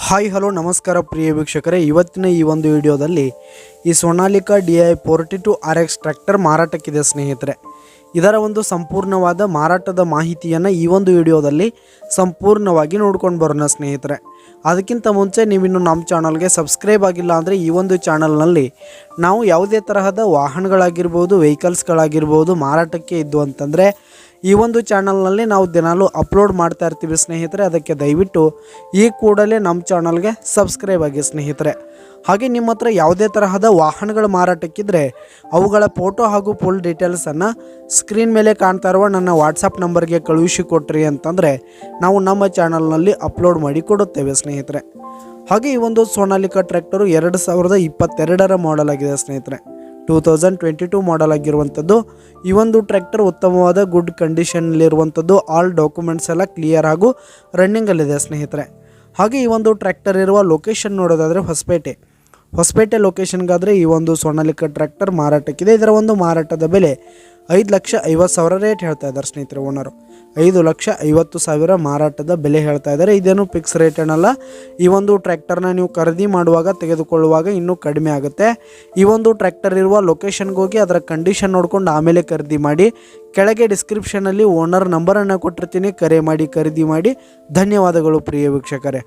Hi hello ನಮಸ್ಕಾರ ಪ್ರಿಯ ವೀಕ್ಷಕರೇ, ಇವತ್ತಿನ ಈ ಒಂದು ವಿಡಿಯೋದಲ್ಲಿ ಈ ಸೋನಾಲಿಕಾ DI 42 RX ಟ್ರ್ಯಾಕ್ಟರ್ ಮಾರಾಟಕ್ಕಿದೆ ಸ್ನೇಹಿತರೆ. ಇದರ ಒಂದು ಸಂಪೂರ್ಣವಾದ ಮಾರಾಟದ ಮಾಹಿತಿಯನ್ನು ಈ ಒಂದು ವಿಡಿಯೋದಲ್ಲಿ ಸಂಪೂರ್ಣವಾಗಿ ನೋಡ್ಕೊಂಡು ಬರೋಣ ಸ್ನೇಹಿತರೆ. ಅದಕ್ಕಿಂತ ಮುಂಚೆ ನೀವಿನ್ನು ನಮ್ಮ ಚಾನಲ್ಗೆ ಸಬ್ಸ್ಕ್ರೈಬ್ ಆಗಿಲ್ಲ ಅಂದರೆ ಈ ಒಂದು ಚಾನಲ್ನಲ್ಲಿ ನಾವು ಯಾವುದೇ ತರಹದ ವಾಹನಗಳಾಗಿರ್ಬೋದು, ವೆಹಿಕಲ್ಸ್ಗಳಾಗಿರ್ಬೋದು ಮಾರಾಟಕ್ಕೆ ಇದ್ದು ಅಂತಂದರೆ ಈ ಒಂದು ಚಾನಲ್ನಲ್ಲಿ ನಾವು ದಿನಾಲೂ ಅಪ್ಲೋಡ್ ಮಾಡ್ತಾ ಇರ್ತೀವಿ ಸ್ನೇಹಿತರೆ. ಅದಕ್ಕೆ ದಯವಿಟ್ಟು ಈ ಕೂಡಲೇ ನಮ್ಮ ಚಾನಲ್ಗೆ ಸಬ್ಸ್ಕ್ರೈಬ್ ಆಗಿ ಸ್ನೇಹಿತರೆ. ಹಾಗೆ ನಿಮ್ಮ ಹತ್ರ ಯಾವುದೇ ತರಹದ ವಾಹನಗಳ ಮಾರಾಟಕ್ಕಿದ್ರೆ ಅವುಗಳ ಫೋಟೋ ಹಾಗೂ ಫುಲ್ ಡೀಟೇಲ್ಸನ್ನು ಸ್ಕ್ರೀನ್ ಮೇಲೆ ಕಾಣ್ತಾ ಇರುವ ನನ್ನ ವಾಟ್ಸಪ್ ನಂಬರ್ಗೆ ಕಳುಹಿಸಿ ಕೊಟ್ರಿ ಅಂತಂದರೆ ನಾವು ನಮ್ಮ ಚಾನಲ್ನಲ್ಲಿ ಅಪ್ಲೋಡ್ ಮಾಡಿ ಕೊಡುತ್ತೇವೆ ಸ್ನೇಹಿತರೆ. ಹಾಗೆ ಈ ಒಂದು ಸೋನಾಲಿಕಾ ಟ್ರ್ಯಾಕ್ಟರು 2022 ಮಾಡೆಲ್ ಆಗಿದೆ ಸ್ನೇಹಿತರೆ. 2022 ಮಾಡೆಲ್ ಆಗಿರುವಂಥದ್ದು. ಈ ಒಂದು ಟ್ರ್ಯಾಕ್ಟರ್ ಉತ್ತಮವಾದ ಗುಡ್ ಕಂಡೀಷನ್ನಲ್ಲಿರುವಂಥದ್ದು. ಆಲ್ ಡಾಕ್ಯುಮೆಂಟ್ಸ್ ಎಲ್ಲ ಕ್ಲಿಯರ್ ಹಾಗೂ ರನ್ನಿಂಗಲ್ಲಿದೆ ಸ್ನೇಹಿತರೆ. ಹಾಗೆ ಈ ಒಂದು ಟ್ರ್ಯಾಕ್ಟರ್ ಇರುವ ಲೊಕೇಶನ್ ನೋಡೋದಾದರೆ ಹೊಸಪೇಟೆ ಲೊಕೇಶನ್ಗಾದರೆ ಈ ಒಂದು ಸೋನಾಲಿಕಾ ಟ್ರ್ಯಾಕ್ಟರ್ ಮಾರಾಟಕ್ಕಿದೆ. ಇದರ ಒಂದು ಮಾರಾಟದ ಬೆಲೆ 5,50,000 ರೇಟ್ ಹೇಳ್ತಾ ಇದ್ದಾರೆ ಸ್ನೇಹಿತರೆ. ಓನರು 5,50,000 ಮಾರಾಟದ ಬೆಲೆ ಹೇಳ್ತಾ ಇದ್ದಾರೆ. ಇದೇನು ಫಿಕ್ಸ್ ರೇಟ್ ಏನಲ್ಲ. ಈ ಒಂದು ಟ್ರ್ಯಾಕ್ಟರ್ನ ನೀವು ಖರೀದಿ ಮಾಡುವಾಗ ತೆಗೆದುಕೊಳ್ಳುವಾಗ ಇನ್ನೂ ಕಡಿಮೆ ಆಗುತ್ತೆ. ಈ ಒಂದು ಟ್ರ್ಯಾಕ್ಟರ್ ಇರುವ ಲೊಕೇಶನ್ಗೆ ಹೋಗಿ ಅದರ ಕಂಡೀಷನ್ ನೋಡ್ಕೊಂಡು ಆಮೇಲೆ ಖರೀದಿ ಮಾಡಿ. ಕೆಳಗೆ ಡಿಸ್ಕ್ರಿಪ್ಷನಲ್ಲಿ ಓನರ್ ನಂಬರನ್ನು ಕೊಟ್ಟಿರ್ತೀನಿ, ಕರೆ ಮಾಡಿ ಖರೀದಿ ಮಾಡಿ. ಧನ್ಯವಾದಗಳು ಪ್ರಿಯ ವೀಕ್ಷಕರೇ.